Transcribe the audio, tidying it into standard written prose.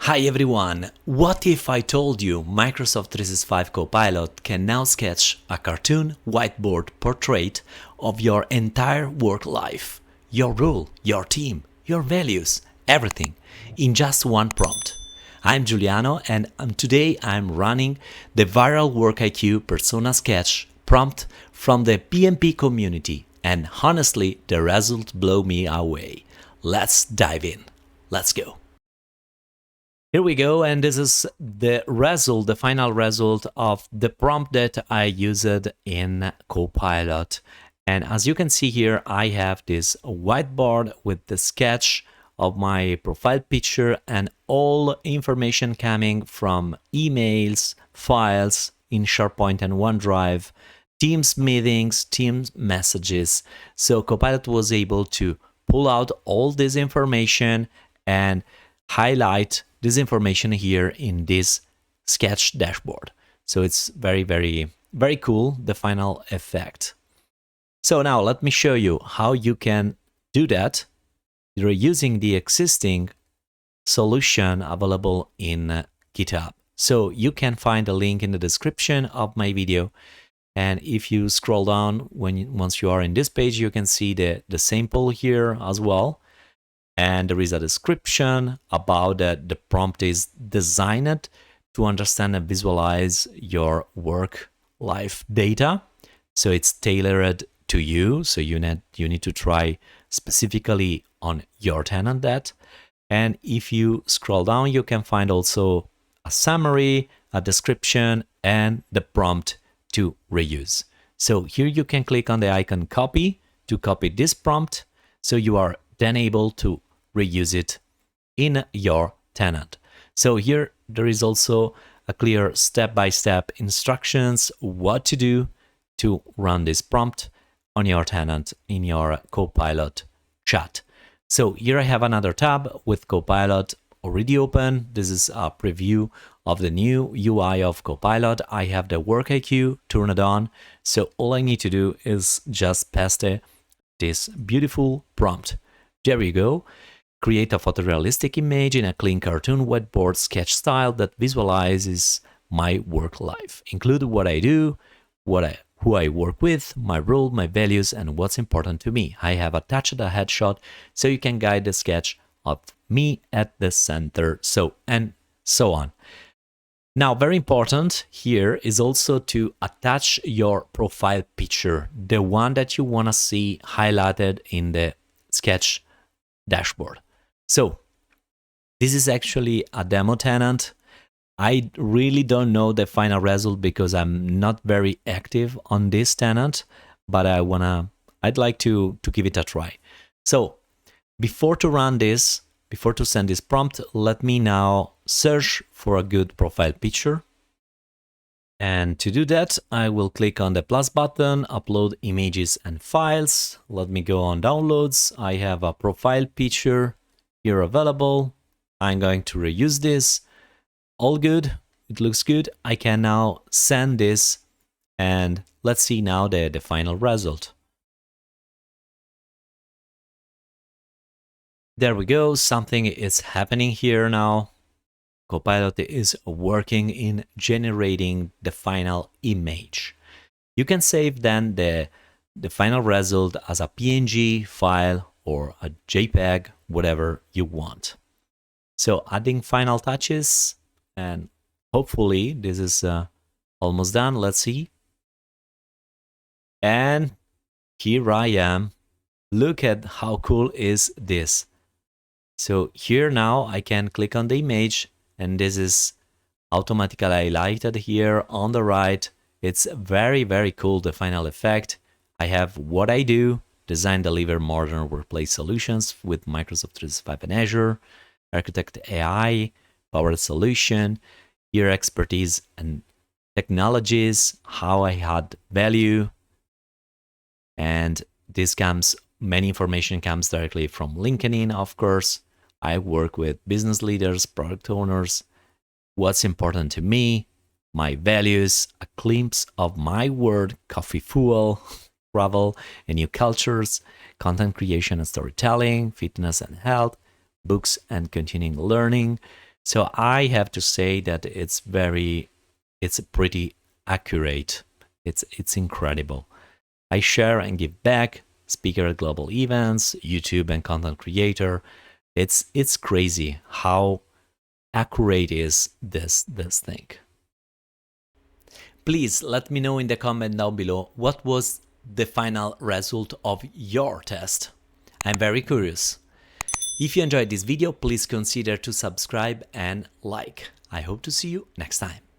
Hi everyone! What if I told you Microsoft 365 Copilot can now sketch a cartoon whiteboard portrait of your entire work life, your role, your team, your values, everything, in just one prompt? I'm Giuliano and today I'm running the viral WorkIQ Persona Sketch prompt from the PMP community, and honestly the results blow me away. Let's dive in. Let's go. Here we go, and this is the result, the final result of the prompt that I used in Copilot. And as you can see here, I have this whiteboard with the sketch of my profile picture and all information coming from emails, files in SharePoint and OneDrive, Teams meetings, Teams messages. So Copilot was able to pull out all this information and highlight this information here in this sketch dashboard. So it's very, very, very cool, the final effect. So now let me show you how you can do that. You're using the existing solution available in GitHub. So you can find a link in the description of my video. And if you scroll down, once you are in this page, you can see the sample here as well. And there is a description about that the prompt is designed to understand and visualize your work life data. So it's tailored to you. So you need to try specifically on your tenant that. And if you scroll down, you can find also a summary, a description, and the prompt to reuse. So here you can click on the icon copy to copy this prompt. So you are then able to reuse it in your tenant. So here there is also a clear step-by-step instructions what to do to run this prompt on your tenant in your Copilot chat. So here I have another tab with Copilot already open. This is a preview of the new UI of Copilot. I have the WorkIQ turned it on. So all I need to do is just paste this beautiful prompt. There you go. Create a photorealistic image in a clean cartoon whiteboard sketch style that visualizes my work life. Include what I do, who I work with, my role, my values, and what's important to me. I have attached a headshot so you can guide the sketch of me at the center, and so on. Now, very important here is also to attach your profile picture, the one that you want to see highlighted in the sketch dashboard. So this is actually a demo tenant. I really don't know the final result because I'm not very active on this tenant, but I'd like to give it a try. So before to send this prompt, let me now search for a good profile picture. And to do that, I will click on the plus button, upload images and files. Let me go on downloads. I have a profile picture here available. I'm going to reuse this. All good. It looks good. I can now send this and let's see now the final result. There we go. Something is happening here now. Copilot is working in generating the final image. You can save then the final result as a PNG file or a JPEG, whatever you want. So adding final touches, and hopefully this is almost done. Let's see. And here I am. Look at how cool is this. So here now I can click on the image, and this is automatically highlighted here on the right. It's very, very cool, the final effect. I have what I do, design, deliver modern workplace solutions with Microsoft 365 and Azure, architect AI, powered solution, your expertise and technologies, how I add value. And many information comes directly from LinkedIn, of course. I work with business leaders, product owners, what's important to me, my values, a glimpse of my world, coffee fuel, travel and new cultures, content creation and storytelling, fitness and health, books and continuing learning, So I have to say that it's pretty accurate. It's incredible. I share and give back, speaker at global events, YouTube and content creator. It's crazy how accurate is this thing. Please let me know in the comment down below what was the final result of your test. I'm very curious. If you enjoyed this video, please consider to subscribe and like. I hope to see you next time.